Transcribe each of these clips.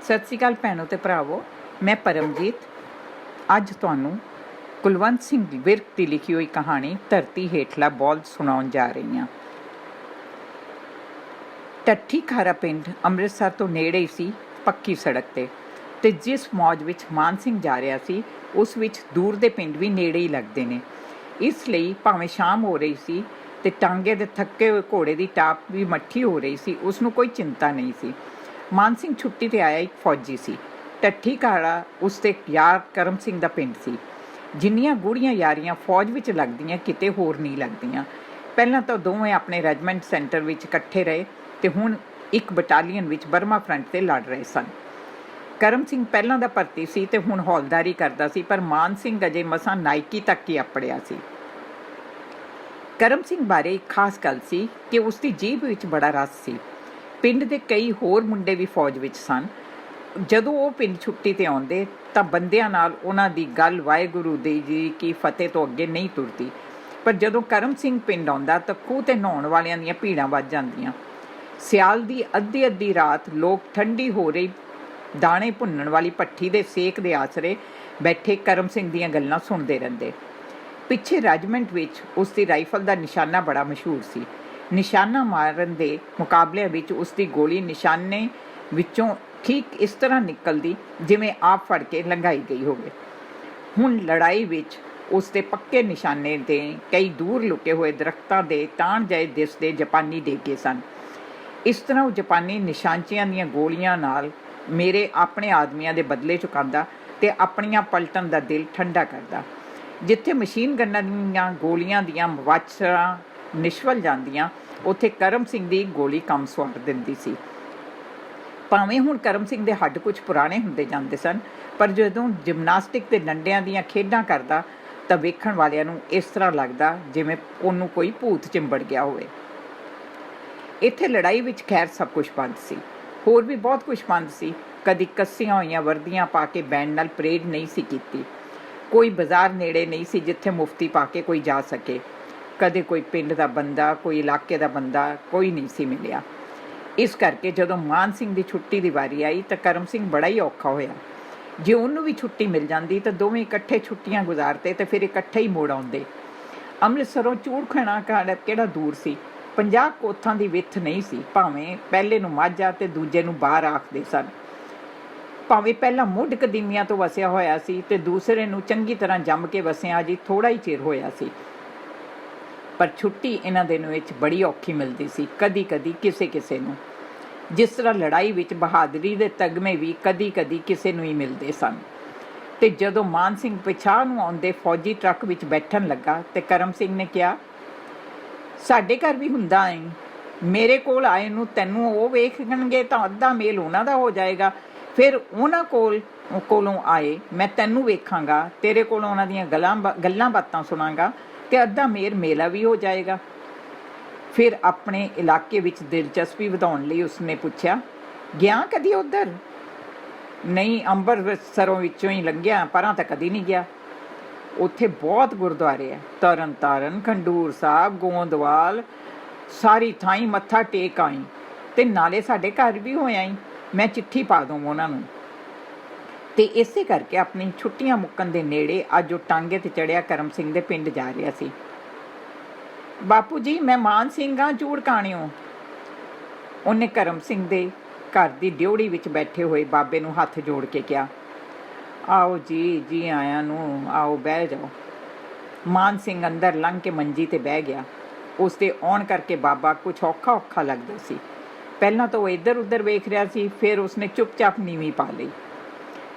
ਸਤਿ ਸ਼੍ਰੀ ਅਕਾਲ ਭੈਣੋ ਤੇ ਭਰਾਵੋ, ਮੈਂ ਪਰਮਜੀਤ ਅੱਜ ਤੁਹਾਨੂੰ ਕੁਲਵੰਤ ਸਿੰਘ ਵਿਰਕ ਦੀ ਲਿਖੀ ਹੋਈ ਕਹਾਣੀ ਧਰਤੀ ਹੇਠਲਾ ਬੋਝ ਸੁਣਾਉਣ ਜਾ ਰਹੀ ਹਾਂ। ਟੱਠੀ ਖਾਰਾ ਪਿੰਡ ਅੰਮ੍ਰਿਤਸਰ ਤੋਂ ਨੇੜੇ ਹੀ ਸੀ, ਪੱਕੀ ਸੜਕ ਤੇ ਜਿਸ ਮੌਜ ਵਿੱਚ ਮਾਨ ਸਿੰਘ ਜਾ ਰਿਹਾ ਸੀ ਉਸ ਵਿੱਚ ਦੂਰ ਦੇ ਪਿੰਡ ਵੀ ਨੇੜੇ ਹੀ ਲੱਗਦੇ ਨੇ। ਇਸ ਲਈ ਭਾਵੇਂ ਸ਼ਾਮ ਹੋ ਰਹੀ ਸੀ ਤੇ ਟਾਂਗੇ ਦੇ ਥੱਕੇ ਹੋਏ ਘੋੜੇ ਦੀ ਟਾਪ ਵੀ ਮੱਠੀ ਹੋ ਰਹੀ ਸੀ, ਉਸ ਨੂੰ ਕੋਈ ਚਿੰਤਾ ਨਹੀਂ ਸੀ। ਮਾਨ ਸਿੰਘ ਛੁੱਟੀ 'ਤੇ ਆਇਆ ਇੱਕ ਫੌਜੀ ਸੀ। ਟੱਠੀ ਖਾਰਾ ਉਸ ਦੇ ਯਾਰ ਕਰਮ ਸਿੰਘ ਦਾ ਪਿੰਡ ਸੀ। ਜਿੰਨੀਆਂ ਗੂੜ੍ਹੀਆਂ ਯਾਰੀਆਂ ਫੌਜ ਵਿੱਚ ਲੱਗਦੀਆਂ ਕਿਤੇ ਹੋਰ ਨਹੀਂ ਲੱਗਦੀਆਂ। ਪਹਿਲਾਂ ਤਾਂ ਦੋਵੇਂ ਆਪਣੇ ਰੈਜੀਮੈਂਟ ਸੈਂਟਰ ਵਿੱਚ ਇਕੱਠੇ ਰਹੇ ਤੇ ਹੁਣ ਇੱਕ ਬਟਾਲੀਅਨ ਵਿੱਚ ਬਰਮਾ ਫਰੰਟ 'ਤੇ ਲੜ ਰਹੇ ਸਨ। ਕਰਮ ਸਿੰਘ ਪਹਿਲਾਂ ਦਾ ਭਰਤੀ ਸੀ ਤੇ ਹੁਣ ਹੌਲਦਾਰੀ ਕਰਦਾ ਸੀ, ਪਰ ਮਾਨ ਸਿੰਘ ਅਜੇ ਮਸਾਂ ਨਾਇਕੀ ਤੱਕ ਹੀ ਅਪੜਿਆ ਸੀ। ਕਰਮ ਸਿੰਘ ਬਾਰੇ ਇੱਕ ਖਾਸ ਗੱਲ ਸੀ ਕਿ ਉਸ ਦੀ ਜੀਭ ਵਿੱਚ ਬੜਾ ਰਸ ਸੀ। ਪਿੰਡ ਦੇ ਕਈ ਹੋਰ ਮੁੰਡੇ ਵੀ ਫੌਜ ਵਿੱਚ ਸਨ। ਜਦੋਂ ਉਹ ਪਿੰਡ ਛੁੱਟੀ 'ਤੇ ਆਉਂਦੇ ਤਾਂ ਬੰਦਿਆਂ ਨਾਲ ਉਹਨਾਂ ਦੀ ਗੱਲ ਵਾਹਿਗੁਰੂ ਜੀ ਕੀ ਫਤਿਹ ਤੋਂ ਅੱਗੇ ਨਹੀਂ ਤੁਰਦੀ, ਪਰ ਜਦੋਂ ਕਰਮ ਸਿੰਘ ਪਿੰਡ ਆਉਂਦਾ ਤਾਂ ਖੂਹ 'ਤੇ ਨਹਾਉਣ ਵਾਲਿਆਂ ਦੀਆਂ ਭੀੜਾਂ ਵੱਜ ਜਾਂਦੀਆਂ। ਸਿਆਲ ਦੀ ਅੱਧੀ ਰਾਤ ਲੋਕ ਠੰਡੀ ਹੋ ਰਹੀ ਦਾਣੇ ਭੁੰਨਣ ਵਾਲੀ ਭੱਠੀ ਦੇ ਸੇਕ ਦੇ ਆਸਰੇ ਬੈਠੇ ਕਰਮ ਸਿੰਘ ਦੀਆਂ ਗੱਲਾਂ ਸੁਣਦੇ ਰਹਿੰਦੇ। ਪਿੱਛੇ ਰੈਜੀਮੈਂਟ ਵਿੱਚ ਉਸ ਦੀ ਰਾਈਫਲ ਦਾ ਨਿਸ਼ਾਨਾ ਬੜਾ ਮਸ਼ਹੂਰ ਸੀ। ਨਿਸ਼ਾਨਾ ਮਾਰਨ ਦੇ ਮੁਕਾਬਲਿਆਂ ਵਿੱਚ ਉਸ ਦੀ ਗੋਲੀ ਨਿਸ਼ਾਨੇ ਵਿੱਚੋਂ ਠੀਕ ਇਸ ਤਰ੍ਹਾਂ ਨਿਕਲਦੀ ਜਿਵੇਂ ਆਪ ਫੜ ਕੇ ਲੰਘਾਈ ਗਈ ਹੋਵੇ। ਹੁਣ ਲੜਾਈ ਵਿੱਚ ਉਸ ਦੇ ਪੱਕੇ ਨਿਸ਼ਾਨੇ ਦੇ ਕਈ ਦੂਰ ਲੁਕੇ ਹੋਏ ਦਰਖਤਾਂ ਦੇ ਤਾਣ ਜਾਏ ਦਿਸਦੇ ਜਾਪਾਨੀ ਡੇਗੇ ਸਨ। ਇਸ ਤਰ੍ਹਾਂ ਉਹ ਜਾਪਾਨੀ ਨਿਸ਼ਾਨਚੀਆਂ ਦੀਆਂ ਗੋਲੀਆਂ ਨਾਲ ਮੇਰੇ ਆਪਣੇ ਆਦਮੀਆਂ ਦੇ ਬਦਲੇ ਚੁਕਾਉਂਦਾ ਤੇ ਆਪਣੀਆਂ ਪਲਟਣ ਦਾ ਦਿਲ ਠੰਡਾ ਕਰਦਾ। ਜਿੱਥੇ ਮਸ਼ੀਨ ਗੰਨਾਂ ਦੀਆਂ ਗੋਲੀਆਂ ਦੀਆਂ ਵਾਛੜਾਂ ਨਿਸ਼ਫਲ ਜਾਂਦੀਆਂ, ਉੱਥੇ ਕਰਮ ਸਿੰਘ ਦੀ ਗੋਲੀ ਕੰਮ ਸਵਾਰ ਦਿੰਦੀ ਸੀ। ਭਾਵੇਂ ਹੁਣ ਕਰਮ ਸਿੰਘ ਦੇ ਹੱਡ ਕੁਝ ਪੁਰਾਣੇ ਹੁੰਦੇ ਜਾਂਦੇ ਸਨ, ਪਰ ਜਦੋਂ ਜਿਮਨਾਸਟਿਕ ਤੇ ਡੰਡਿਆਂ ਦੀਆਂ ਖੇਡਾਂ ਕਰਦਾ ਤਾਂ ਵੇਖਣ ਵਾਲਿਆਂ ਨੂੰ ਇਸ ਤਰ੍ਹਾਂ ਲੱਗਦਾ ਜਿਵੇਂ ਉਹਨੂੰ ਕੋਈ ਭੂਤ ਚਿੰਬੜ ਗਿਆ ਹੋਵੇ। ਇੱਥੇ ਲੜਾਈ ਵਿੱਚ ਖੈਰ ਸਭ ਕੁਝ ਬੰਦ ਸੀ। ਹੋਰ ਵੀ ਬਹੁਤ ਕੁਝ ਬੰਦ ਸੀ। ਕਦੀ ਕੱਸੀਆਂ ਹੋਈਆਂ ਵਰਦੀਆਂ ਪਾ ਕੇ ਬੈਂਡ ਨਾਲ ਪਰੇਡ ਨਹੀਂ ਸੀ ਕੀਤੀ। ਕੋਈ ਬਾਜ਼ਾਰ ਨੇੜੇ ਨਹੀਂ ਸੀ ਜਿੱਥੇ ਮੁਫਤੀ ਪਾ ਕੇ ਕੋਈ ਜਾ ਸਕੇ। ਕਦੇ ਕੋਈ ਪਿੰਡ ਦਾ ਬੰਦਾ, ਕੋਈ ਇਲਾਕੇ ਦਾ ਬੰਦਾ, ਕੋਈ ਨਹੀਂ ਸੀ ਮਿਲਿਆ। ਇਸ ਕਰਕੇ ਜਦੋਂ ਮਾਨ ਸਿੰਘ ਦੀ ਛੁੱਟੀ ਦੀ ਵਾਰੀ ਆਈ ਤਾਂ ਕਰਮ ਸਿੰਘ ਬੜਾ ਹੀ ਔਖਾ ਹੋਇਆ। ਜੇ ਉਹਨੂੰ ਵੀ ਛੁੱਟੀ ਮਿਲ ਜਾਂਦੀ ਤਾਂ ਦੋਵੇਂ ਇਕੱਠੇ ਛੁੱਟੀਆਂ ਗੁਜ਼ਾਰਦੇ ਤੇ ਫਿਰ ਇਕੱਠੇ ਹੀ ਮੁੜ ਆਉਂਦੇ। ਅੰਮ੍ਰਿਤਸਰੋਂ ਚੂੜਖਾਨਾ ਕਿਹੜਾ ਦੂਰ ਸੀ। 50 ਕੋਥਾਂ ਦੀ ਵਿੱਥ ਨਹੀਂ ਸੀ। ਭਾਵੇਂ ਪਹਿਲੇ ਨੂੰ ਮਾਝਾ ਤੇ ਦੂਜੇ ਨੂੰ ਬਾਹਰ ਆਖਦੇ ਸਨ। ਭਾਵੇਂ ਪਹਿਲਾਂ ਮੁੱਢ ਕਦੀਮੀਆਂ ਤੋਂ ਵਸਿਆ ਹੋਇਆ ਸੀ ਤੇ ਦੂਸਰੇ ਨੂੰ ਚੰਗੀ ਤਰ੍ਹਾਂ ਜੰਮ ਕੇ ਵਸਿਆ ਅਜੇ ਥੋੜ੍ਹਾ ਹੀ ਚਿਰ ਹੋਇਆ ਸੀ, ਪਰ ਛੁੱਟੀ ਇਹਨਾਂ ਦਿਨ ਵਿੱਚ ਬੜੀ ਔਖੀ ਮਿਲਦੀ ਸੀ। ਕਦੀ ਕਿਸੇ ਨੂੰ, ਜਿਸ ਤਰ੍ਹਾਂ ਲੜਾਈ ਵਿੱਚ ਬਹਾਦਰੀ ਦੇ ਤਗਮੇ ਵੀ ਕਦੀ ਕਿਸੇ ਨੂੰ ਹੀ ਮਿਲਦੇ ਸਨ। ਤੇ ਜਦੋਂ ਮਾਨ ਸਿੰਘ ਪਿਛਾਂਹ ਨੂੰ ਆਉਂਦੇ ਫੌਜੀ ਟਰੱਕ ਵਿੱਚ ਬੈਠਣ ਲੱਗਾ ਤੇ ਕਰਮ ਸਿੰਘ ਨੇ ਕਿਹਾ, ਸਾਡੇ ਘਰ ਵੀ ਹੁੰਦਾ ਏ। ਮੇਰੇ ਕੋਲ ਆਏ ਨੂੰ ਤੈਨੂੰ ਉਹ ਵੇਖਣਗੇ ਤਾਂ ਅੱਧਾ ਮੇਲ ਉਹਨਾਂ ਦਾ ਹੋ ਜਾਏਗਾ, ਫਿਰ ਉਹਨਾਂ ਕੋਲੋਂ ਆਏ ਮੈਂ ਤੈਨੂੰ ਵੇਖਾਂਗਾ, ਤੇਰੇ ਕੋਲੋਂ ਉਹਨਾਂ ਦੀਆਂ ਗੱਲਾਂ ਬਾਤਾਂ ਸੁਣਾਂਗਾ ਤੇ ਅੱਧਾ ਮੇਲਾ ਵੀ ਹੋ ਜਾਏਗਾ। ਫਿਰ ਆਪਣੇ ਇਲਾਕੇ ਵਿੱਚ ਦਿਲਚਸਪੀ ਵਧਾਉਣ ਲਈ ਉਸਨੇ ਪੁੱਛਿਆ, ਗਿਆ ਕਦੀ ਉੱਧਰ? ਨਹੀਂ, ਅੰਮ੍ਰਿਤਸਰੋਂ ਵਿੱਚੋਂ ਹੀ ਲੰਘਿਆ, ਪਰਾਂ ਤਾਂ ਕਦੀ ਨਹੀਂ ਗਿਆ। ਉੱਥੇ ਬਹੁਤ ਗੁਰਦੁਆਰੇ ਹੈ, ਤਰਨ ਤਾਰਨ, ਖੰਡੂਰ ਸਾਹਿਬ, ਗੋਂਦਵਾਲ, ਸਾਰੀ ਥਾਈਂ ਮੱਥਾ ਟੇਕ ਆਈ ਤੇ ਨਾਲੇ ਸਾਡੇ ਘਰ ਵੀ ਹੋ ਆਈ। ਮੈਂ ਚਿੱਠੀ ਪਾ ਦਊਂ ਉਹਨਾਂ ਨੂੰ। ਤੇ ਇਸੇ ਕਰਕੇ ਆਪਣੀ ਛੁੱਟੀਆਂ ਮੁੱਕਣ ਦੇ ਨੇੜੇ ਅੱਜ ਉਹ ਟਾਂਗੇ 'ਤੇ ਚੜ੍ਹਿਆ ਕਰਮ ਸਿੰਘ ਦੇ ਪਿੰਡ ਜਾ ਰਿਹਾ ਸੀ। ਬਾਪੂ ਜੀ, ਮੈਂ ਮਾਨ ਸਿੰਘ ਹਾਂ, ਚੂੜਕਾਣਿਓ। ਉਹਨੇ ਕਰਮ ਸਿੰਘ ਦੇ ਘਰ ਦੀ ਡਿਉੜੀ ਵਿੱਚ ਬੈਠੇ ਹੋਏ ਬਾਬੇ ਨੂੰ ਹੱਥ ਜੋੜ ਕੇ ਕਿਹਾ, ਆਓ ਜੀ ਆਇਆਂ ਨੂੰ, ਆਓ ਬਹਿ ਜਾਓ। ਮਾਨ ਸਿੰਘ ਅੰਦਰ ਲੰਘ ਕੇ ਮੰਜੀ 'ਤੇ ਬਹਿ ਗਿਆ। ਉਸ ਦੇ ਆਉਣ ਕਰਕੇ ਬਾਬਾ ਕੁਝ ਔਖਾ ਲੱਗਦਾ ਸੀ। ਪਹਿਲਾਂ ਤਾਂ ਉਹ ਇੱਧਰ ਉੱਧਰ ਵੇਖ ਰਿਹਾ ਸੀ, ਫਿਰ ਉਸਨੇ ਚੁੱਪਚਾਪ ਨੀਵੀਂ ਪਾ ਲਈ।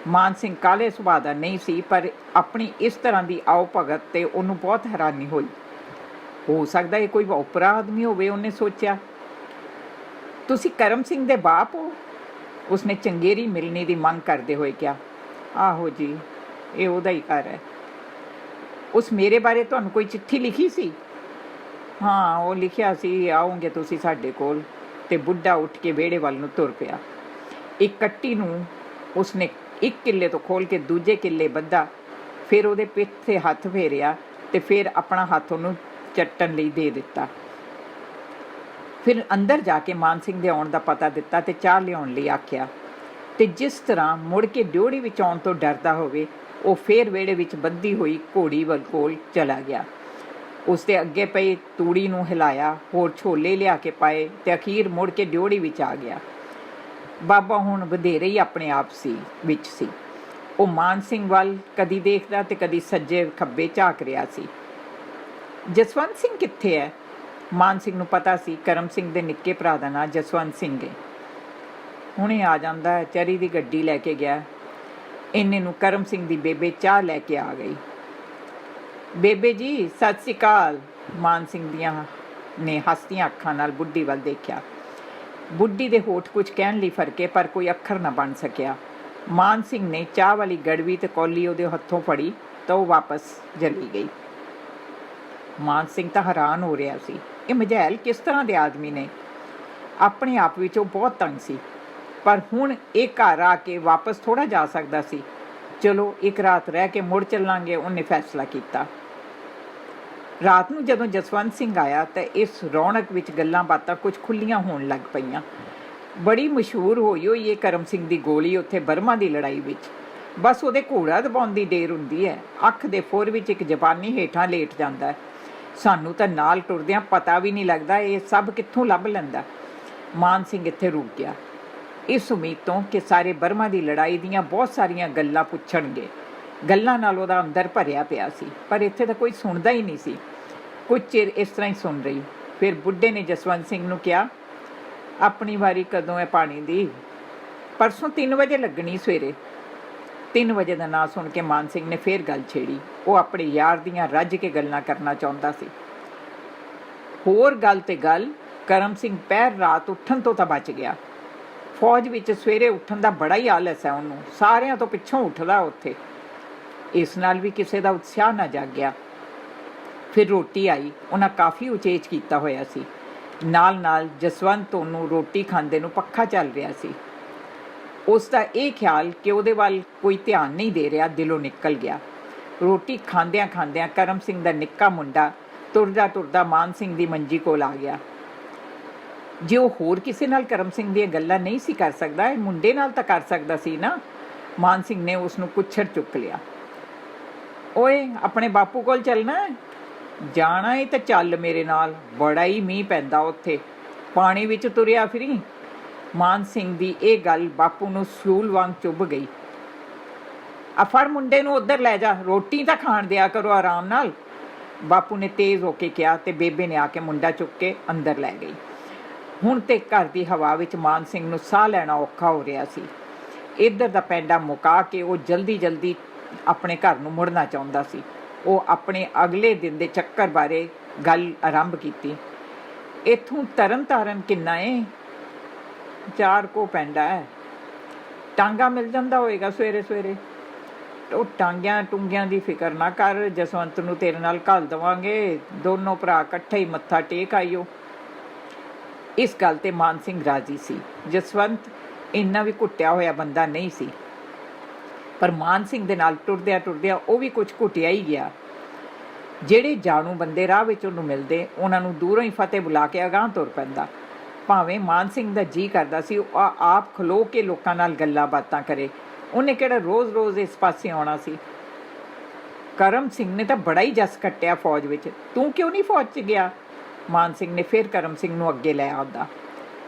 ਮਾਨ ਸਿੰਘ ਕਾਹਲੇ ਸੁਭਾਅ ਦਾ ਨਹੀਂ ਸੀ, ਪਰ ਆਪਣੀ ਇਸ ਤਰ੍ਹਾਂ ਦੀ ਆਓ ਭਗਤ 'ਤੇ ਉਹਨੂੰ ਬਹੁਤ ਹੈਰਾਨੀ ਹੋਈ। ਹੋ ਸਕਦਾ ਇਹ ਕੋਈ ਓਪਰਾ ਆਦਮੀ ਹੋਵੇ, ਉਹਨੇ ਸੋਚਿਆ। ਤੁਸੀਂ ਕਰਮ ਸਿੰਘ ਦੇ ਬਾਪ ਹੋ? ਉਸਨੇ ਚੰਗੇਰੀ ਮਿਲਣੀ ਦੀ ਮੰਗ ਕਰਦੇ ਹੋਏ ਕਿਹਾ। ਆਹੋ ਜੀ, ਇਹ ਉਹਦਾ ਹੀ ਘਰ ਹੈ। ਉਸ ਮੇਰੇ ਬਾਰੇ ਤੁਹਾਨੂੰ ਕੋਈ ਚਿੱਠੀ ਲਿਖੀ ਸੀ? ਹਾਂ, ਉਹ ਲਿਖਿਆ ਸੀ ਆਓਗੇ ਤੁਸੀਂ ਸਾਡੇ ਕੋਲ। ਤੇ ਬੁੱਢਾ ਉੱਠ ਕੇ ਵਿਹੜੇ ਵੱਲ ਨੂੰ ਤੁਰ ਪਿਆ। ਇੱਕ ਕੱਟੀ ਨੂੰ ਉਸਨੇ ਇੱਕ ਕਿੱਲੇ ਤੋਂ ਖੋਲ੍ਹ ਕੇ ਦੂਜੇ ਕਿੱਲੇ ਬੱਧਾ, ਫਿਰ ਉਹਦੇ ਪਿੱਠ 'ਤੇ ਹੱਥ ਫੇਰਿਆ ਤੇ ਫਿਰ ਆਪਣਾ ਹੱਥ ਉਹਨੂੰ ਚੱਟਣ ਲਈ ਦੇ ਦਿੱਤਾ। ਫਿਰ ਅੰਦਰ ਜਾ ਕੇ ਮਾਨ ਸਿੰਘ ਦੇ ਆਉਣ ਦਾ ਪਤਾ ਦਿੱਤਾ ਤੇ ਚਾਹ ਲਿਆਉਣ ਲਈ ਆਖਿਆ। ਤੇ ਜਿਸ ਤਰ੍ਹਾਂ ਮੁੜ ਕੇ ਡਿਓੜੀ ਵਿੱਚ ਆਉਣ ਤੋਂ ਡਰਦਾ ਹੋਵੇ, ਉਹ ਫੇਰ ਵਿਹੜੇ ਵਿੱਚ ਬੱਧੀ ਹੋਈ ਘੋੜੀ ਵੱਲ ਕੋਲ ਚਲਾ ਗਿਆ। ਉਸ ਦੇ ਅੱਗੇ ਪਈ ਤੂੜੀ ਨੂੰ ਹਿਲਾਇਆ, ਹੋਰ ਛੋਲੇ ਲਿਆ ਕੇ ਪਾਏ ਤੇ ਅਖੀਰ ਮੁੜ ਕੇ ਡਿਓੜੀ ਵਿੱਚ ਆ ਗਿਆ। ਬਾਬਾ ਹੁਣ ਵਧੇਰੇ ਹੀ ਆਪਣੇ ਆਪ ਵਿੱਚ ਸੀ। ਉਹ ਮਾਨ ਸਿੰਘ ਵੱਲ ਕਦੀ ਦੇਖਦਾ ਤੇ ਕਦੀ ਸੱਜੇ ਖੱਬੇ ਝਾਕ ਰਿਹਾ ਸੀ। ਜਸਵੰਤ ਸਿੰਘ ਕਿੱਥੇ ਹੈ? ਮਾਨ ਸਿੰਘ ਨੂੰ ਪਤਾ ਸੀ ਕਰਮ ਸਿੰਘ ਦੇ ਨਿੱਕੇ ਭਰਾ ਦਾ ਨਾਂ ਜਸਵੰਤ ਸਿੰਘ ਹੈ। ਹੁਣੇ ਆ ਜਾਂਦਾ, ਚਰੀ ਦੀ ਗੱਡੀ ਲੈ ਕੇ ਗਿਆ। ਇੰਨੇ ਨੂੰ ਕਰਮ ਸਿੰਘ ਦੀ ਬੇਬੇ ਚਾਹ ਲੈ ਕੇ ਆ ਗਈ। ਬੇਬੇ ਜੀ ਸਤਿ ਸ਼੍ਰੀ ਅਕਾਲ। ਮਾਨ ਸਿੰਘ ਦੀਆਂ ਨੇ ਹੱਸਦੀਆਂ ਅੱਖਾਂ ਨਾਲ ਬੁੱਢੀ ਵੱਲ ਦੇਖਿਆ। ਬੁੱਢੀ ਦੇ ਹੋਠ ਕੁਝ ਕਹਿਣ ਲਈ ਫਰਕੇ, ਪਰ ਕੋਈ ਅੱਖਰ ਨਾ ਬਣ ਸਕਿਆ। ਮਾਨ ਸਿੰਘ ਨੇ ਚਾਹ ਵਾਲੀ ਗੜਵੀ ਤੇ ਕੌਲੀ ਉਹਦੇ ਹੱਥੋਂ ਫੜੀ ਤਾਂ ਉਹ ਵਾਪਸ ਚਲੀ ਗਈ। ਮਾਨ ਸਿੰਘ ਤਾਂ ਹੈਰਾਨ ਹੋ ਰਿਹਾ ਸੀ, ਇਹ ਮਝੈਲ ਕਿਸ ਤਰ੍ਹਾਂ ਦੇ ਆਦਮੀ ਨੇ। ਆਪਣੇ ਆਪ ਵਿੱਚ ਉਹ ਬਹੁਤ ਤੰਗ ਸੀ, ਪਰ ਹੁਣ ਇਹ ਘਰ ਆ ਕੇ ਵਾਪਸ ਥੋੜ੍ਹਾ ਜਾ ਸਕਦਾ ਸੀ। ਚਲੋ ਇੱਕ ਰਾਤ ਰਹਿ ਕੇ ਮੁੜ ਚੱਲਾਂਗੇ, ਉਹਨੇ ਫੈਸਲਾ ਕੀਤਾ। ਰਾਤ ਨੂੰ ਜਦੋਂ ਜਸਵੰਤ ਸਿੰਘ ਆਇਆ ਤਾਂ ਇਸ ਰੌਣਕ ਵਿੱਚ ਗੱਲਾਂ ਬਾਤਾਂ ਕੁਝ ਖੁੱਲੀਆਂ ਹੋਣ ਲੱਗ ਪਈਆਂ। ਬੜੀ ਮਸ਼ਹੂਰ ਹੋਈ ਇਹ ਕਰਮ ਸਿੰਘ ਦੀ ਗੋਲੀ ਉੱਥੇ ਬਰਮਾ ਦੀ ਲੜਾਈ ਵਿੱਚ। ਬਸ ਉਹਦੇ ਘੋੜਾ ਦਬਾਉਣ ਦੀ ਦੇਰ ਹੁੰਦੀ ਹੈ। ਅੱਖ ਦੇ ਫੁਰ ਵਿੱਚ ਇੱਕ ਜਾਪਾਨੀ ਹੇਠਾਂ ਲੇਟ ਜਾਂਦਾ ਹੈ। ਸਾਨੂੰ ਤਾਂ ਨਾਲ ਟੁਰਦਿਆਂ ਪਤਾ ਵੀ ਨਹੀਂ ਲੱਗਦਾ ਇਹ ਸਭ ਕਿੱਥੋਂ ਲੱਭ ਲੈਂਦਾ। ਮਾਨ ਸਿੰਘ ਇੱਥੇ ਰੁਕ ਗਿਆ, ਇਸ ਉਮੀਦ ਤੋਂ ਕਿ ਸਾਰੇ ਬਰਮਾ ਦੀ ਲੜਾਈ ਦੀਆਂ ਬਹੁਤ ਸਾਰੀਆਂ ਗੱਲਾਂ ਪੁੱਛਣਗੇ। ਗੱਲਾਂ ਨਾਲ ਉਹਦਾ ਅੰਦਰ ਭਰਿਆ ਪਿਆ ਸੀ, ਪਰ ਇੱਥੇ ਤਾਂ ਕੋਈ ਸੁਣਦਾ ਹੀ ਨਹੀਂ ਸੀ। ਕੁਝ ਚਿਰ ਇਸ ਤਰ੍ਹਾਂ ਹੀ ਸੁਣ ਰਹੀ। ਫਿਰ ਬੁੱਢੇ ਨੇ ਜਸਵੰਤ ਸਿੰਘ ਨੂੰ ਕਿਹਾ, ਆਪਣੀ ਵਾਰੀ ਕਦੋਂ ਹੈ ਪਾਣੀ ਦੀ? ਪਰਸੋਂ 3 ਵਜੇ ਲੱਗਣੀ ਸਵੇਰੇ। 3 ਵਜੇ ਦਾ ਨਾਂ ਸੁਣ ਕੇ ਮਾਨ ਸਿੰਘ ਨੇ ਫੇਰ ਗੱਲ ਛੇੜੀ। ਉਹ ਆਪਣੇ ਯਾਰ ਦੀਆਂ ਰੱਜ ਕੇ ਗੱਲਾਂ ਕਰਨਾ ਚਾਹੁੰਦਾ ਸੀ। ਹੋਰ ਗੱਲ ਤੇ ਗੱਲ, ਕਰਮ ਸਿੰਘ ਪਹਿਰ ਰਾਤ ਉੱਠਣ ਤੋਂ ਤਾਂ ਬਚ ਗਿਆ। ਫੌਜ ਵਿੱਚ ਸਵੇਰੇ ਉੱਠਣ ਦਾ ਬੜਾ ਹੀ ਆਲਸ ਹੈ ਉਹਨੂੰ, ਸਾਰਿਆਂ ਤੋਂ ਪਿੱਛੋਂ ਉੱਠਦਾ ਉੱਥੇ। ਇਸ ਨਾਲ ਵੀ ਕਿਸੇ ਦਾ ਉਤਸ਼ਾਹ ਨਾ ਜਾਗਿਆ। ਫਿਰ ਰੋਟੀ ਆਈ। ਉਹਨਾਂ ਕਾਫੀ ਉਚੇਚ ਕੀਤਾ ਹੋਇਆ ਸੀ। ਨਾਲ ਨਾਲ ਜਸਵੰਤ ਉਹਨੂੰ ਰੋਟੀ ਖਾਂਦੇ ਨੂੰ ਪੱਖਾ ਚੱਲ ਰਿਹਾ ਸੀ। ਉਸ ਦਾ ਇਹ ਖਿਆਲ ਕਿ ਉਹਦੇ ਵੱਲ ਕੋਈ ਧਿਆਨ ਨਹੀਂ ਦੇ ਰਿਹਾ ਦਿਲੋਂ ਨਿਕਲ ਗਿਆ। ਰੋਟੀ ਖਾਂਦਿਆਂ ਖਾਂਦਿਆਂ ਕਰਮ ਸਿੰਘ ਦਾ ਨਿੱਕਾ ਮੁੰਡਾ ਤੁਰਦਾ ਤੁਰਦਾ ਮਾਨ ਸਿੰਘ ਦੀ ਮੰਜੀ ਕੋਲ ਆ ਗਿਆ। ਜੇ ਉਹ ਹੋਰ ਕਿਸੇ ਨਾਲ ਕਰਮ ਸਿੰਘ ਦੀਆਂ ਗੱਲਾਂ ਨਹੀਂ ਸੀ ਕਰ ਸਕਦਾ, ਇਹ ਮੁੰਡੇ ਨਾਲ ਤਾਂ ਕਰ ਸਕਦਾ ਸੀ ਨਾ। ਮਾਨ ਸਿੰਘ ਨੇ ਉਸ ਨੂੰ ਕੁੱਛੜ ਚੁੱਕ ਲਿਆ। ਓਏ, ਆਪਣੇ ਬਾਪੂ ਕੋਲ ਚੱਲਣਾ? ਜਾਣਾ ਏ ਤਾਂ ਚੱਲ ਮੇਰੇ ਨਾਲ, ਬੜਾ ਹੀ ਮੀਂਹ ਪੈਂਦਾ ਉੱਥੇ, ਪਾਣੀ ਵਿੱਚ ਤੁਰਿਆ ਫਿਰੀ। ਮਾਨ ਸਿੰਘ ਦੀ ਇਹ ਗੱਲ ਬਾਪੂ ਨੂੰ ਸੂਲ ਵਾਂਗ ਚੁੱਭ ਗਈ। ਆ ਫੜ ਮੁੰਡੇ ਨੂੰ ਉੱਧਰ ਲੈ ਜਾ, ਰੋਟੀ ਤਾਂ ਖਾਣ ਦਿਆ ਕਰੋ ਆਰਾਮ ਨਾਲ, ਬਾਪੂ ਨੇ ਤੇਜ਼ ਹੋ ਕੇ ਕਿਹਾ ਤੇ ਬੇਬੇ ਨੇ ਆ ਕੇ ਮੁੰਡਾ ਚੁੱਕ ਕੇ ਅੰਦਰ ਲੈ ਗਈ। ਹੁਣ ਤੇ ਘਰ ਦੀ ਹਵਾ ਵਿੱਚ ਮਾਨ ਸਿੰਘ ਨੂੰ ਸਾਹ ਲੈਣਾ ਔਖਾ ਹੋ ਰਿਹਾ ਸੀ। ਇੱਧਰ ਦਾ ਪੈਂਡਾ ਮੁਕਾ ਕੇ ਉਹ ਜਲਦੀ ਜਲਦੀ ਆਪਣੇ ਘਰ ਨੂੰ ਮੁੜਨਾ ਚਾਹੁੰਦਾ ਸੀ। ਉਹ ਆਪਣੇ ਅਗਲੇ ਦਿਨ ਦੇ ਚੱਕਰ ਬਾਰੇ ਗੱਲ ਆਰੰਭ ਕੀਤੀ। ਇੱਥੋਂ ਤਰਨ ਤਾਰਨ ਕਿੰਨਾ ਏ? 4 ਕੋ ਪੈਂਦਾ ਹੈ। ਟਾਂਗਾ ਮਿਲ ਜਾਂਦਾ ਹੋਏਗਾ ਸਵੇਰੇ ਸਵੇਰੇ। ਉਹ ਟਾਂਗਿਆਂ ਟੁੰਗਿਆਂ ਦੀ ਫਿਕਰ ਨਾ ਕਰ, ਜਸਵੰਤ ਨੂੰ ਤੇਰੇ ਨਾਲ ਘੱਲ ਦੇਵਾਂਗੇ, ਦੋਨੋਂ ਭਰਾ ਇਕੱਠੇ ਹੀ ਮੱਥਾ ਟੇਕ ਆਈਓ। ਇਸ ਗੱਲ ਤੇ ਮਾਨ ਸਿੰਘ ਰਾਜ਼ੀ ਸੀ। ਜਸਵੰਤ ਇੰਨਾ ਵੀ ਘੁੱਟਿਆ ਹੋਇਆ ਬੰਦਾ ਨਹੀਂ ਸੀ, ਪਰ ਮਾਨ ਸਿੰਘ ਦੇ ਨਾਲ ਟੁਰਦਿਆਂ ਟੁਰਦਿਆਂ ਉਹ ਵੀ ਕੁਝ ਘੁੱਟਿਆ ਹੀ ਗਿਆ। ਜਿਹੜੇ ਜਾਣੂ ਬੰਦੇ ਰਾਹ ਵਿੱਚ ਉਹਨੂੰ ਮਿਲਦੇ, ਉਹਨਾਂ ਨੂੰ ਦੂਰੋਂ ਹੀ ਫਤਿਹ ਬੁਲਾ ਕੇ ਅਗਾਂਹ ਤੁਰ ਪੈਂਦਾ। ਭਾਵੇਂ ਮਾਨ ਸਿੰਘ ਦਾ ਜੀਅ ਕਰਦਾ ਸੀ ਉਹ ਆਪ ਖਲੋ ਕੇ ਲੋਕਾਂ ਨਾਲ ਗੱਲਾਂ ਬਾਤਾਂ ਕਰੇ। ਉਹਨੇ ਕਿਹੜਾ ਰੋਜ਼-ਰੋਜ਼ ਇਸ ਪਾਸੇ ਆਉਣਾ ਸੀ। ਕਰਮ ਸਿੰਘ ਨੇ ਤਾਂ ਬੜਾ ਹੀ ਜਸ ਕੱਟਿਆ ਫੌਜ ਵਿੱਚ, ਤੂੰ ਕਿਉਂ ਨਹੀਂ ਫੌਜ 'ਚ ਗਿਆ? ਮਾਨ ਸਿੰਘ ਨੇ ਫਿਰ ਕਰਮ ਸਿੰਘ ਨੂੰ ਅੱਗੇ ਲੈ ਆਉਂਦਾ।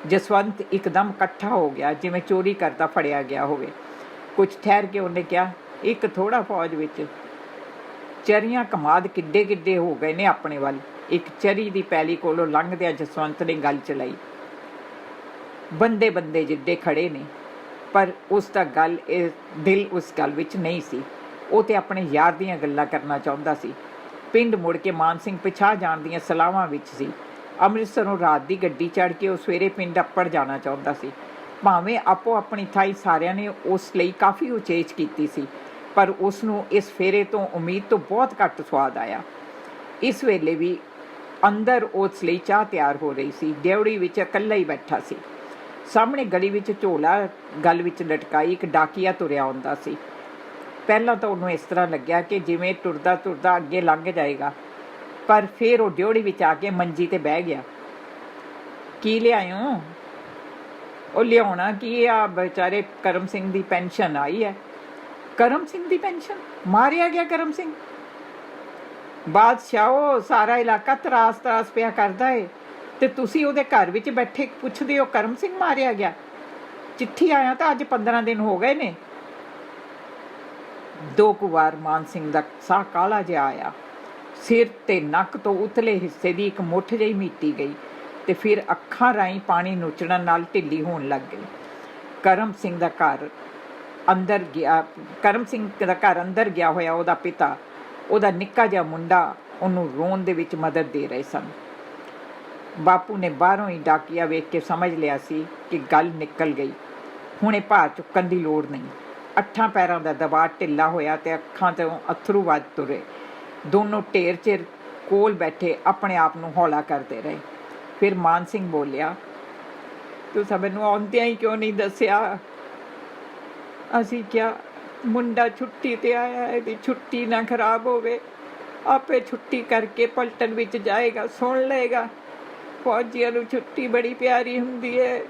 ਜਸਵੰਤ ਇੱਕਦਮ ਇਕੱਠਾ ਹੋ ਗਿਆ, ਜਿਵੇਂ ਚੋਰੀ ਕਰਦਾ ਫੜਿਆ ਗਿਆ ਹੋਵੇ। ਕੁਝ ਠਹਿਰ ਕੇ ਉਹਨੇ ਕਿਹਾ, ਇੱਕ ਥੋੜ੍ਹਾ ਫੌਜ ਵਿੱਚ ਚਰੀਆਂ ਕਮਾਦ ਕਿੱਡੇ ਕਿੱਡੇ ਹੋ ਗਏ ਨੇ ਆਪਣੇ ਵੱਲ। ਇੱਕ ਚਰੀ ਦੀ ਪੈਲੀ ਕੋਲੋਂ ਲੰਘਦਿਆਂ ਜਸਵੰਤ ਨੇ ਗੱਲ ਚਲਾਈ। ਬੰਦੇ ਬੰਦੇ ਜਿੱਡੇ ਖੜੇ ਨੇ, ਪਰ ਉਸ ਦਾ ਦਿਲ ਉਸ ਗੱਲ ਵਿੱਚ ਨਹੀਂ ਸੀ। ਉਹ ਤੇ ਆਪਣੇ ਯਾਰ ਦੀਆਂ ਗੱਲਾਂ ਕਰਨਾ ਚਾਹੁੰਦਾ ਸੀ। ਪਿੰਡ ਮੁੜ ਕੇ ਮਾਨ ਸਿੰਘ ਪਿਛਾਂਹ ਜਾਣ ਦੀਆਂ ਸਲਾਹਾਂ ਵਿੱਚ ਸੀ। ਅੰਮ੍ਰਿਤਸਰੋਂ ਰਾਤ ਦੀ ਗੱਡੀ ਚੜ੍ਹ ਕੇ ਉਹ ਸਵੇਰੇ ਪਿੰਡ ਅੱਪੜ ਜਾਣਾ ਚਾਹੁੰਦਾ ਸੀ। ਭਾਵੇਂ ਆਪੋ ਆਪਣੀ ਥਾਈਂ ਸਾਰਿਆਂ ਨੇ ਉਸ ਲਈ ਕਾਫੀ ਉਚੇਚ ਕੀਤੀ ਸੀ, ਪਰ ਉਸ ਨੂੰ ਇਸ ਫੇਰੇ ਤੋਂ ਉਮੀਦ ਤੋਂ ਬਹੁਤ ਘੱਟ ਸਵਾਦ ਆਇਆ। ਇਸ ਵੇਲੇ ਵੀ ਅੰਦਰ ਉਸ ਲਈ ਚਾਹ ਤਿਆਰ ਹੋ ਰਹੀ ਸੀ। ਡਿਓੜੀ ਵਿੱਚ ਇਕੱਲਾ ਹੀ ਬੈਠਾ ਸੀ। ਸਾਹਮਣੇ ਗਲੀ ਵਿੱਚ ਝੋਲਾ ਗਲ ਵਿੱਚ ਲਟਕਾਈ ਇੱਕ ਡਾਕੀਆ ਤੁਰਿਆ ਆਉਂਦਾ ਸੀ। ਪਹਿਲਾਂ ਤਾਂ ਉਹਨੂੰ ਇਸ ਤਰ੍ਹਾਂ ਲੱਗਿਆ ਕਿ ਜਿਵੇਂ ਤੁਰਦਾ ਤੁਰਦਾ ਅੱਗੇ ਲੰਘ ਜਾਏਗਾ, ਪਰ ਫਿਰ ਉਹ ਡਿਓੜੀ ਵਿੱਚ ਆ ਕੇ ਮੰਜੀ 'ਤੇ ਬਹਿ ਗਿਆ। ਕੀ ਲਿਆਇਓ? ਉਹ ਲਿਆਉਣਾ ਕੀ ਆ, ਵਿਚਾਰੇ ਕਰਮ ਸਿੰਘ ਦੀ ਪੈਨਸ਼ਨ ਆਈ ਹੈ। ਕਰਮ ਸਿੰਘ ਦੀ ਪੈਨਸ਼ਨ? ਮਾਰਿਆ ਗਿਆ ਕਰਮ ਸਿੰਘ? ਬਾਦਸ਼ਾਹ ਉਹ ਸਾਰਾ ਇਲਾਕਾ ਤਰਾਸ ਤਰਾਸ ਪਿਆ ਕਰਦਾ ਏ ਤੇ ਤੁਸੀਂ ਉਹਦੇ ਘਰ ਵਿੱਚ ਬੈਠੇ ਪੁੱਛਦੇ ਹੋ ਕਰਮ ਸਿੰਘ ਮਾਰਿਆ ਗਿਆ? ਚਿੱਠੀ ਆਇਆ ਤਾਂ ਅੱਜ 15 ਦਿਨ ਹੋ ਗਏ ਨੇ। 2 ਕੁ ਵਾਰ ਮਾਨ ਸਿੰਘ ਦਾ ਸਾਹ ਕਾਲਾ ਜਿਹਾ ਆਇਆ, ਸਿਰ ਤੇ ਨੱਕ ਤੋਂ ਉਤਲੇ ਹਿੱਸੇ ਦੀ ਇੱਕ ਮੁੱਠ ਜਿਹੀ ਮੀਟੀ ਗਈ ਤੇ ਫਿਰ ਅੱਖਾਂ ਰਾਹੀਂ ਪਾਣੀ ਨੁਚੜਨ ਨਾਲ ਢਿੱਲੀ ਹੋਣ ਲੱਗ ਗਈ। ਕਰਮ ਸਿੰਘ ਦਾ ਘਰ ਅੰਦਰ ਗਿਆ ਹੋਇਆ ਉਹਦਾ ਪਿਤਾ, ਉਹਦਾ ਨਿੱਕਾ ਜਿਹਾ ਮੁੰਡਾ ਉਹਨੂੰ ਰੋਣ ਦੇ ਵਿੱਚ ਮਦਦ ਦੇ ਰਹੇ ਸਨ। ਬਾਪੂ ਨੇ ਬਾਹਰੋਂ ਹੀ ਡਾਕੀਆ ਵੇਖ ਕੇ ਸਮਝ ਲਿਆ ਸੀ ਕਿ ਗੱਲ ਨਿਕਲ ਗਈ, ਹੁਣੇ ਭਾਰ ਚੁੱਕਣ ਦੀ ਲੋੜ ਨਹੀਂ। 8 ਪੈਰਾਂ ਦਾ ਦਬਾਅ ਢਿੱਲਾ ਹੋਇਆ ਤੇ ਅੱਖਾਂ ਤੋਂ ਅਥਰੂ ਵੱਜ ਤੁਰੇ। ਦੋਨੋਂ ਢੇਰ ਚਿਰ ਕੋਲ ਬੈਠੇ ਆਪਣੇ ਆਪ ਨੂੰ ਹੌਲਾ ਕਰਦੇ ਰਹੇ। ਫਿਰ ਮਾਨ ਸਿੰਘ ਬੋਲਿਆ, ਤੁਸੀਂ ਮੈਨੂੰ ਆਉਂਦਿਆਂ ਹੀ ਕਿਉਂ ਨਹੀਂ ਦੱਸਿਆ? ਅਸੀਂ ਕਿਹਾ ਮੁੰਡਾ ਛੁੱਟੀ ਤੇ ਆਇਆ, ਇਹਦੀ ਛੁੱਟੀ ਨਾ ਖਰਾਬ ਹੋਵੇ, ਆਪੇ ਛੁੱਟੀ ਕਰਕੇ ਪਲਟਨ ਵਿੱਚ ਜਾਏਗਾ, ਸੁਣ ਲਏਗਾ। ਫੌਜੀਆਂ ਨੂੰ ਛੁੱਟੀ ਬੜੀ ਪਿਆਰੀ ਹੁੰਦੀ ਹੈ,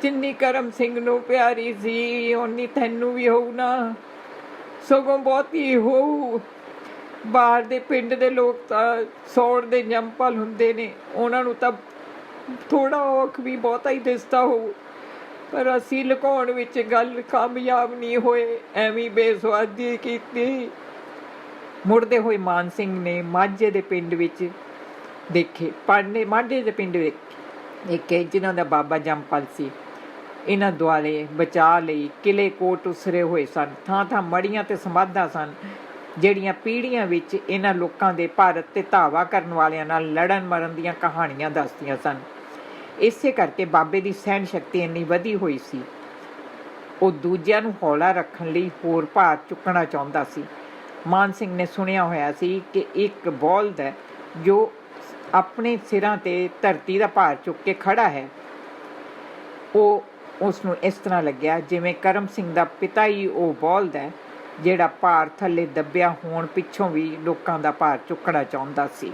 ਜਿੰਨੀ ਕਰਮ ਸਿੰਘ ਨੂੰ ਪਿਆਰੀ ਸੀ ਓਨੀ ਤੈਨੂੰ ਵੀ ਹੋਊ ਨਾ, ਸਗੋਂ ਬਹੁਤੀ ਹੋਊ। ਬਾਹਰ ਦੇ ਪਿੰਡ ਦੇ ਲੋਕ ਤਾਂ ਸੌਣ ਦੇ ਜੰਪਲ ਹੁੰਦੇ ਨੇ, ਉਹਨਾਂ ਨੂੰ ਤਾਂ ਥੋੜ੍ਹਾ ਔਖ ਵੀ ਬਹੁਤਾ ਹੀ ਦਿਸਦਾ ਹੋਊ, ਪਰ ਅਸੀਂ ਲੁਕਾਉਣ ਵਿੱਚ ਗੱਲ ਕਾਮਯਾਬ ਨਹੀਂ ਹੋਏ, ਐਵੇਂ ਬੇਸੁਆਦੀ ਕੀਤੀ। ਮੁੜਦੇ ਹੋਏ ਮਾਨ ਸਿੰਘ ਨੇ ਮਾਝੇ ਦੇ ਪਿੰਡ ਵਿੱਚ ਮਾਝੇ ਦੇ ਪਿੰਡ ਦੇਖੇ ਜਿਨ੍ਹਾਂ ਦਾ ਬਾਬਾ ਜੰਪਲ ਸੀ। ਇਹਨਾਂ ਦੁਆਲੇ ਬਚਾਅ ਲਈ ਕਿਲੇ ਕੋਟ ਉਸਰੇ ਹੋਏ ਸਨ। ਥਾਂ ਥਾਂ ਮੜੀਆਂ ਤੇ ਸਮਾਧਾਂ ਸਨ, ਜਿਹੜੀਆਂ ਪੀੜ੍ਹੀਆਂ ਵਿੱਚ ਇਹਨਾਂ ਲੋਕਾਂ ਦੇ ਭਾਰਤ ਤੇ ਧਾਵਾ ਕਰਨ ਵਾਲਿਆਂ ਨਾਲ ਲੜਨ ਮਰਨ ਦੀਆਂ ਕਹਾਣੀਆਂ ਦੱਸਦੀਆਂ ਸਨ। ਇਸੇ ਕਰਕੇ ਬਾਬੇ ਦੀ ਸਹਿਣ ਸ਼ਕਤੀ ਇੰਨੀ ਵਧੀ ਹੋਈ ਸੀ। ਉਹ ਦੂਜਿਆਂ ਨੂੰ ਹੌਲਾ ਰੱਖਣ ਲਈ ਹੋਰ ਭਾਰ ਚੁੱਕਣਾ ਚਾਹੁੰਦਾ ਸੀ। ਮਾਨ ਸਿੰਘ ਨੇ ਸੁਣਿਆ ਹੋਇਆ ਸੀ ਕਿ ਇੱਕ ਬੌਲਦ ਹੈ ਜੋ ਆਪਣੇ ਸਿਰਾਂ ਤੇ ਧਰਤੀ ਦਾ ਭਾਰ ਚੁੱਕ ਕੇ ਖੜਾ ਹੈ। ਉਸ ਨੂੰ ਇਸ ਤਰ੍ਹਾਂ ਲੱਗਿਆ ਜਿਵੇਂ ਕਰਮ ਸਿੰਘ ਦਾ ਪਿਤਾ ਹੀ ਉਹ ਬੌਲਦ ਹੈ ਜਿਹੜਾ ਭਾਰ ਥੱਲੇ ਦੱਬਿਆ ਹੋਣ ਪਿੱਛੋਂ ਵੀ ਲੋਕਾਂ ਦਾ ਭਾਰ ਚੁੱਕਣਾ ਚਾਹੁੰਦਾ ਸੀ।